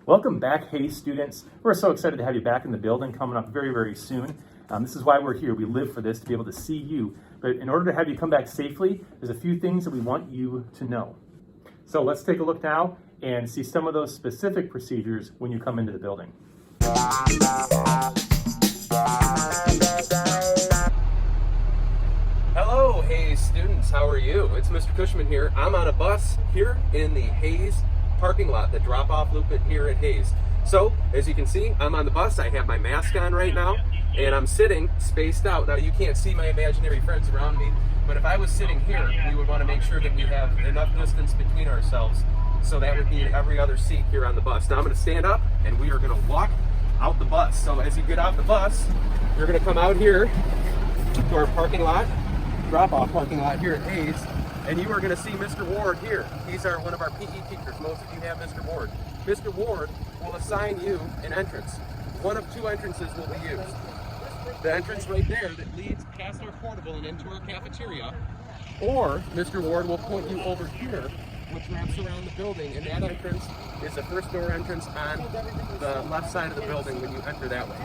Welcome back, Hayes students. We're so excited to have you back in the building coming up very, very soon. This is why we're here. We live for this, to be able to see you. But in order to have you come back safely, there's a few things that we want you to know. So let's take a look now and see some of those specific procedures when you come into the building. Hello, Hayes students. How are you? It's Mr. Cushman here. I'm on a bus here in the Hayes parking lot, the drop-off loop here at Hayes. So, as you can see, I'm on the bus. I have my mask on right now, and I'm sitting spaced out. Now, you can't see my imaginary friends around me, but if I was sitting here, we would want to make sure that we have enough distance between ourselves. So that would be every other seat here on the bus. Now, I'm going to stand up, and we are going to walk out the bus. So, as you get out the bus, you're going to come out here to our parking lot, drop-off parking lot here at Hayes, and you are going to see Mr. Ward here. He's one of our PE teachers. Most of you have Mr. Ward. Mr. Ward will assign you an entrance. One of two entrances will be used. The entrance right there that leads past our portable and into our cafeteria, or Mr. Ward will point you over here, which wraps around the building, and that entrance is the first door entrance on the left side of the building when you enter that way.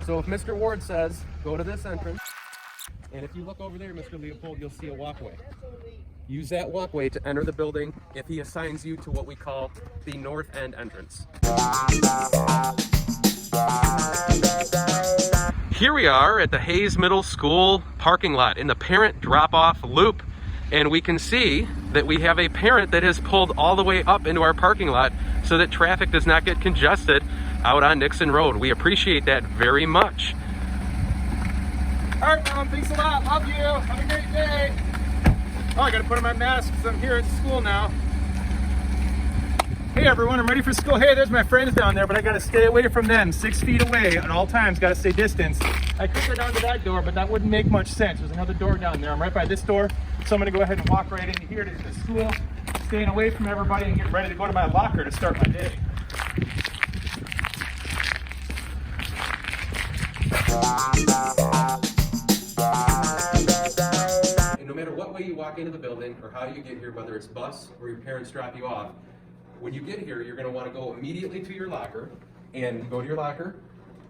So if Mr. Ward says, go to this entrance, and if you look over there, Mr. Leopold, you'll see a walkway. Use that walkway to enter the building if he assigns you to what we call the north end entrance. Here we are at the Hayes Middle School parking lot in the parent drop-off loop, and we can see that we have a parent that has pulled all the way up into our parking lot so that traffic does not get congested out on Nixon Road. We appreciate that very much. All right, Mom, thanks a lot. Love you. Have a great day. Oh, I gotta put on my mask because I'm here at school now. Hey everyone, I'm ready for school. Hey, there's my friends down there, but I gotta stay away from them. 6 feet away at all times, gotta stay distance. I could go down to that door, but that wouldn't make much sense. There's another door down there. I'm right by this door, so I'm gonna go ahead and walk right into here to the school, staying away from everybody and get ready to go to my locker to start my day. No matter what way you walk into the building or how you get here, whether it's bus or your parents drop you off, when you get here, you're going to want to go immediately to your locker, and you go to your locker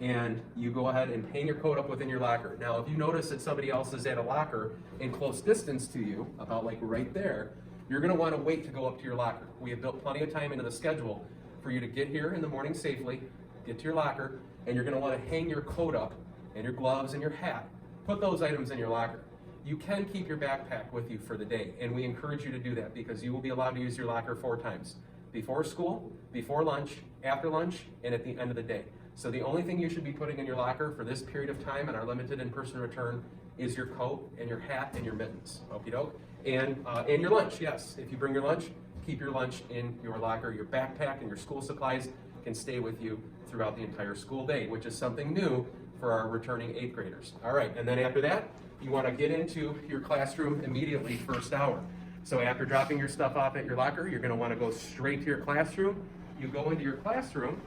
and you go ahead and hang your coat up within your locker. Now, if you notice that somebody else is at a locker in close distance to you, about like right there, you're going to want to wait to go up to your locker. We have built plenty of time into the schedule for you to get here in the morning safely, get to your locker, and you're going to want to hang your coat up and your gloves and your hat. Put those items in your locker. You can keep your backpack with you for the day, and we encourage you to do that because you will be allowed to use your locker 4 times. Before school, before lunch, after lunch, and at the end of the day. So the only thing you should be putting in your locker for this period of time and our limited in-person return is your coat and your hat and your mittens, okie doke? And your lunch, yes. If you bring your lunch, keep your lunch in your locker. Your backpack and your school supplies can stay with you throughout the entire school day, which is something new for our returning 8th graders. All right, and then after that, you want to get into your classroom immediately first hour. So after dropping your stuff off at your locker, you're going to want to go straight to your classroom. You go into your classroom,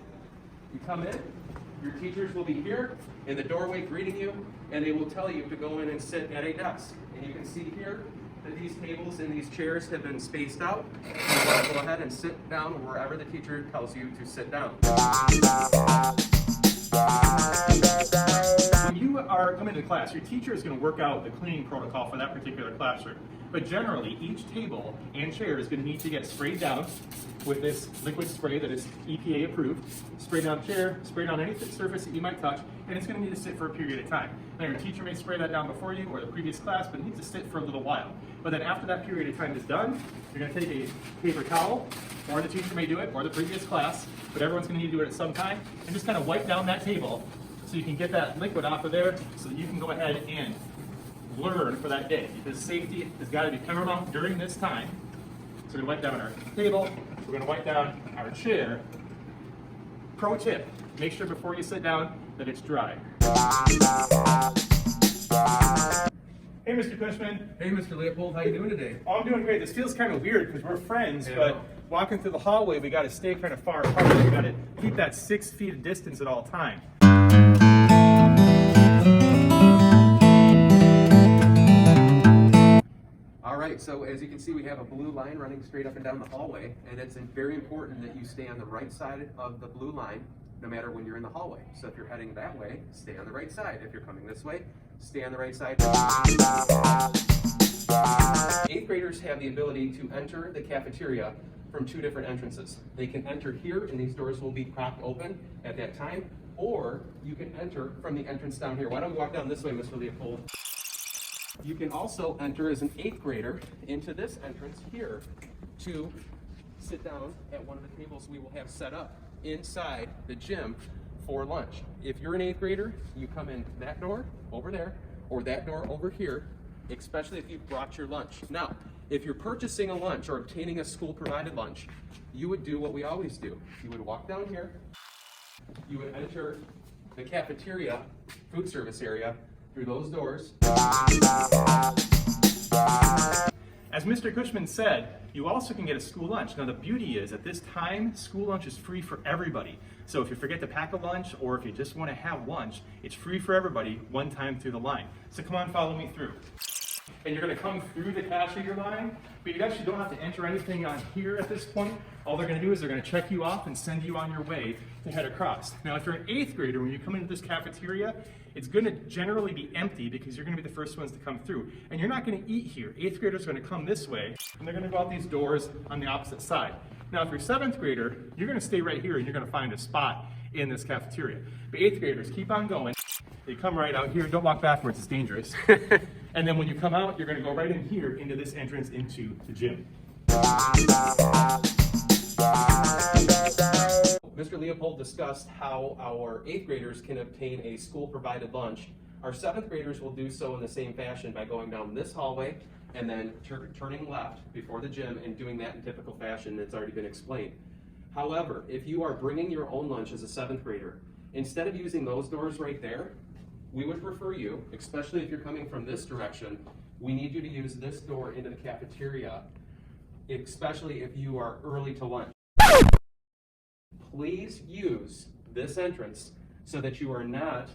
you come in, your teachers will be here in the doorway greeting you, and they will tell you to go in and sit at a desk. And you can see here that these tables and these chairs have been spaced out. You want to go ahead and sit down wherever the teacher tells you to sit down. When you are coming to class, your teacher is going to work out the cleaning protocol for that particular classroom. But generally, each table and chair is going to need to get sprayed down with this liquid spray that is EPA approved. Spray down the chair, spray down any surface that you might touch, and it's going to need to sit for a period of time. Now, your teacher may spray that down before you or the previous class, but it needs to sit for a little while. But then after that period of time is done, you're going to take a paper towel, or the teacher may do it, or the previous class, but everyone's going to need to do it at some time, and just kind of wipe down that table so you can get that liquid off of there so that you can go ahead and learn for that day, because safety has got to be paramount during this time. So we're going to wipe down our table, we're going to wipe down our chair. Pro tip, make sure before you sit down that it's dry. Hey, Mr. Cushman. Hey, Mr. Leopold, how you doing today? Oh, I'm doing great. This feels kind of weird because we're friends, but walking through the hallway, we got to stay kind of far apart. We got to keep that 6 feet of distance at all times. All right, so as you can see, we have a blue line running straight up and down the hallway, and it's very important that you stay on the right side of the blue line no matter when you're in the hallway. So if you're heading that way, stay on the right side. If you're coming this way, stay on the right side. 8th graders have the ability to enter the cafeteria from 2 different entrances. They can enter here, and these doors will be propped open at that time, or you can enter from the entrance down here. Why don't we walk down this way, Mr. Leopold? You can also enter as an 8th grader into this entrance here to sit down at one of the tables we will have set up inside the gym for lunch. If you're an 8th grader, you come in that door over there or that door over here, especially if you've brought your lunch. Now, if you're purchasing a lunch or obtaining a school-provided lunch, you would do what we always do. You would walk down here, you would enter the cafeteria food service area through those doors. As Mr. Cushman said, you also can get a school lunch. Now the beauty is, at this time, school lunch is free for everybody. So if you forget to pack a lunch, or if you just want to have lunch, it's free for everybody one time through the line. So come on, follow me through. And you're going to come through the cashier line, but you actually don't have to enter anything on here at this point. All they're going to do is they're going to check you off and send you on your way to head across. Now, if you're an 8th grader, when you come into this cafeteria, it's going to generally be empty because you're going to be the first ones to come through. And you're not going to eat here. 8th graders are going to come this way, and they're going to go out these doors on the opposite side. Now, if you're 7th grader, you're going to stay right here, and you're going to find a spot in this cafeteria. But 8th graders, keep on going. They come right out here. Don't walk backwards, it's dangerous. And then when you come out, you're going to go right in here into this entrance into the gym. Mr. Leopold discussed how our 8th graders can obtain a school-provided lunch. Our 7th graders will do so in the same fashion by going down this hallway and then turning left before the gym and doing that in typical fashion that's already been explained. However, if you are bringing your own lunch as a 7th grader, instead of using those doors right there, we would prefer you, especially if you're coming from this direction, we need you to use this door into the cafeteria, especially if you are early to lunch. Please use this entrance so that you are not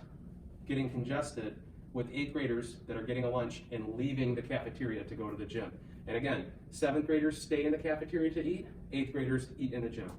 getting congested with 8th graders that are getting a lunch and leaving the cafeteria to go to the gym. And again, 7th graders stay in the cafeteria to eat, 8th graders eat in the gym.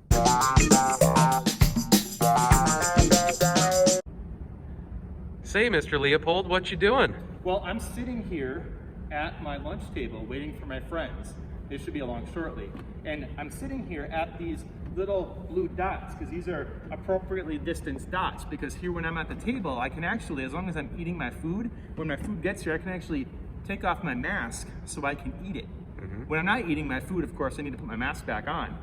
Say, Mr. Leopold, what you doing? Well, I'm sitting here at my lunch table waiting for my friends. They should be along shortly. And I'm sitting here at these little blue dots because these are appropriately distanced dots, because here when I'm at the table, I can actually, as long as I'm eating my food, when my food gets here, I can actually take off my mask so I can eat it. When I'm not eating my food, of course, I need to put my mask back on.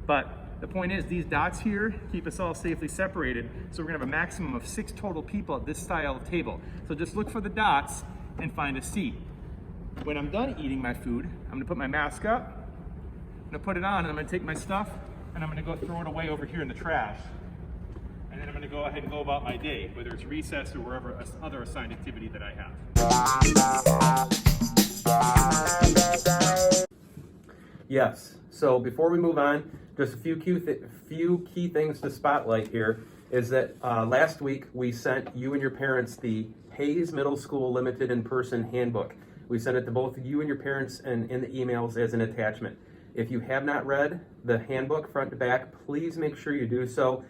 But the point is, these dots here keep us all safely separated, so we're gonna have a maximum of 6 total people at this style of table. So just look for the dots and find a seat. When I'm done eating my food, I'm gonna put my mask up, I'm gonna put it on, and I'm gonna take my stuff, and I'm gonna go throw it away over here in the trash. And then I'm gonna go ahead and go about my day, whether it's recess or wherever other assigned activity that I have. Yes, so before we move on, just a few key things to spotlight here is that last week we sent you and your parents the Hayes Middle School Limited In-Person Handbook. We sent it to both you and your parents and in the emails as an attachment. If you have not read the handbook front to back, please make sure you do so.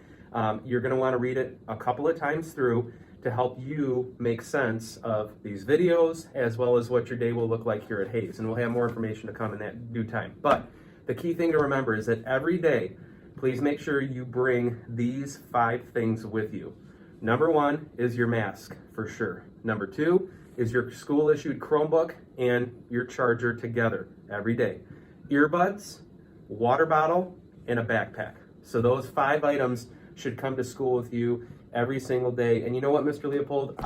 You're going to want to read it a couple of times through to help you make sense of these videos as well as what your day will look like here at Hayes. And we'll have more information to come in that due time. But the key thing to remember is that every day, please make sure you bring these 5 things with you. Number 1 is your mask, for sure. Number 2 is your school-issued Chromebook and your charger together every day. Earbuds, water bottle, and a backpack. So those 5 items should come to school with you every single day. And you know what, Mr. Leopold?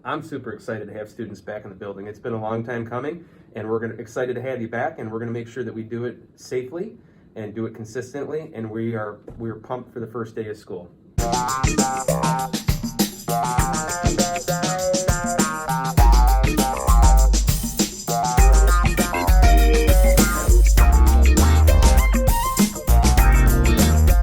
I'm super excited to have students back in the building. It's been a long time coming, and we're excited to have you back, and we're going to make sure that we do it safely and do it consistently, and we're pumped for the first day of school.